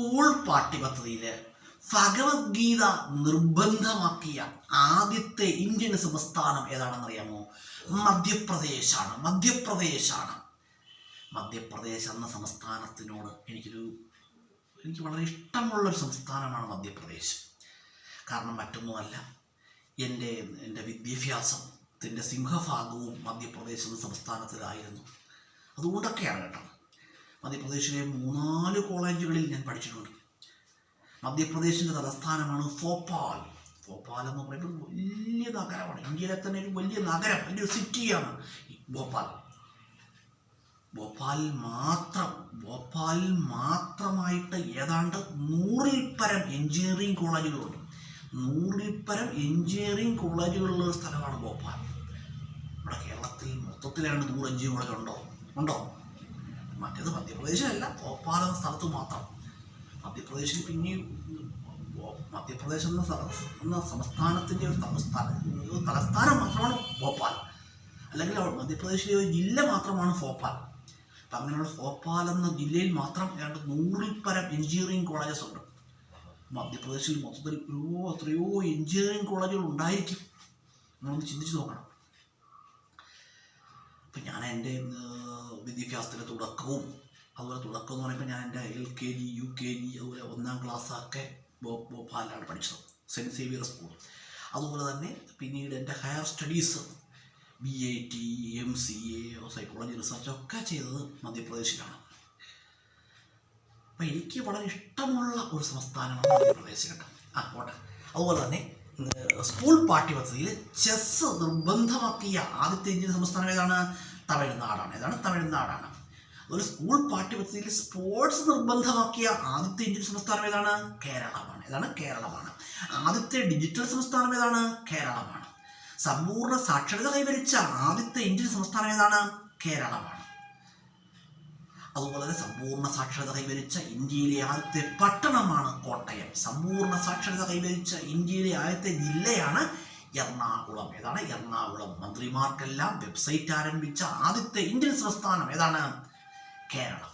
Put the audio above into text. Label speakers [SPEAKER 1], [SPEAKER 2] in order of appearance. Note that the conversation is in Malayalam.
[SPEAKER 1] സ്കൂൾ പാഠ്യപദ്ധതിയിൽ ഭഗവത്ഗീത നിർബന്ധമാക്കിയ ആദ്യത്തെ ഇന്ത്യൻ സംസ്ഥാനം ഏതാണെന്നറിയാമോ? മധ്യപ്രദേശാണ്. മധ്യപ്രദേശ് എന്ന സംസ്ഥാനത്തിനോട് എനിക്ക് വളരെ ഇഷ്ടമുള്ളൊരു സംസ്ഥാനമാണ് മധ്യപ്രദേശ്. കാരണം മറ്റൊന്നുമല്ല, എൻ്റെ വിദ്യാഭ്യാസത്തിൻ്റെ സിംഹഭാഗവും മധ്യപ്രദേശ് എന്ന സംസ്ഥാനത്തിലായിരുന്നു. അതുകൊണ്ടൊക്കെയാണ് കേട്ടോ. മധ്യപ്രദേശിലെ 3-4 കോളേജുകളിൽ ഞാൻ പഠിച്ചിട്ടുണ്ട്. മധ്യപ്രദേശിൻ്റെ തലസ്ഥാനമാണ് ഭോപ്പാൽ. ഭോപ്പാൽ എന്ന് പറയുമ്പോൾ വലിയ നഗരമാണ്. ഇന്ത്യയിലെ തന്നെ ഒരു വലിയ നഗരം, വലിയൊരു സിറ്റിയാണ് ഭോപ്പാൽ. ഭോപ്പാലിൽ മാത്രമായിട്ട് ഏതാണ്ട് 100-ൽ പരം എഞ്ചിനീയറിംഗ് കോളേജുകളുണ്ട്. 100-ൽ പരം എഞ്ചിനീയറിംഗ് കോളേജുകളുള്ള ഒരു സ്ഥലമാണ് ഭോപ്പാൽ. നമ്മുടെ കേരളത്തിൽ മൊത്തത്തിലാണ്ട് 100 എഞ്ചിനീയറിംഗ് കോളേജ് ഉണ്ടോ? മറ്റേത് മധ്യപ്രദേശിലല്ല, ഭോപ്പാൽ എന്ന സ്ഥലത്ത് മാത്രം. മധ്യപ്രദേശിൽ മധ്യപ്രദേശ് എന്ന സംസ്ഥാനത്തിൻ്റെ ഒരു തലസ്ഥാനം മാത്രമാണ് ഭോപ്പാൽ. അല്ലെങ്കിൽ മധ്യപ്രദേശിലെ ഒരു ജില്ല മാത്രമാണ് ഭോപ്പാൽ. അപ്പം അങ്ങനെയുള്ള ഭോപ്പാൽ എന്ന ജില്ലയിൽ മാത്രം ഏതാണ്ട് 100-ൽ പരം എഞ്ചിനീയറിംഗ് കോളേജസ് ഉണ്ട്. മധ്യപ്രദേശിൽ മൊത്തത്തിൽ എത്രയോ എഞ്ചിനീയറിംഗ് കോളേജുകൾ ഉണ്ടായിരിക്കും. നമ്മളൊന്ന് ചിന്തിച്ച് നോക്കണം. അപ്പം ഞാൻ എൻ്റെ വിദ്യാഭ്യാസത്തിൻ്റെ തുടക്കം എന്ന് പറയുമ്പോൾ ഞാൻ എൻ്റെ LKG UKG അതുപോലെ 1-ാം ക്ലാസ്സൊക്കെ ഭോപ്പാലിലാണ് പഠിച്ചത്, സെൻറ്റ് സേവിയർ സ്കൂൾ. അതുപോലെ തന്നെ പിന്നീട് എൻ്റെ higher studies BAT MCA psychology റിസർച്ചൊക്കെ ചെയ്തത് മധ്യപ്രദേശിലാണ്. അപ്പം എനിക്ക് വളരെ ഇഷ്ടമുള്ള ഒരു സംസ്ഥാനമാണ് മധ്യപ്രദേശ് കേട്ടോ. പോട്ടെ. അതുപോലെ തന്നെ സ്കൂൾ പാഠ്യപദ്ധതിയിൽ ചെസ്സ് നിർബന്ധമാക്കിയ ആദ്യത്തെ ഇന്ത്യൻ സംസ്ഥാനം ഏതാണ്? തമിഴ്നാടാണ്. ഒരു സ്കൂൾ പാഠ്യപദ്ധതിയിൽ സ്പോർട്സ് നിർബന്ധമാക്കിയ ആദ്യത്തെ ഇന്ത്യൻ സംസ്ഥാനം ഏതാണ്? കേരളമാണ്. ആദ്യത്തെ ഡിജിറ്റൽ സംസ്ഥാനം ഏതാണ്? കേരളമാണ്. സമ്പൂർണ്ണ സാക്ഷരത കൈവരിച്ച ആദ്യത്തെ ഇന്ത്യൻ സംസ്ഥാനം ഏതാണ്? കേരളമാണ്. അതുപോലെ തന്നെ സമ്പൂർണ്ണ സാക്ഷരത കൈവരിച്ച ഇന്ത്യയിലെ ആദ്യത്തെ പട്ടണമാണ് കോട്ടയം. സമ്പൂർണ്ണ സാക്ഷരത കൈവരിച്ച ഇന്ത്യയിലെ ആദ്യത്തെ ജില്ലയാണ് എറണാകുളം. എറണാകുളം. മന്ത്രിമാർക്കെല്ലാം വെബ്സൈറ്റ് ആരംഭിച്ച ആദ്യത്തെ ഇന്ത്യൻ സംസ്ഥാനം ഏതാണ്? കേരളം.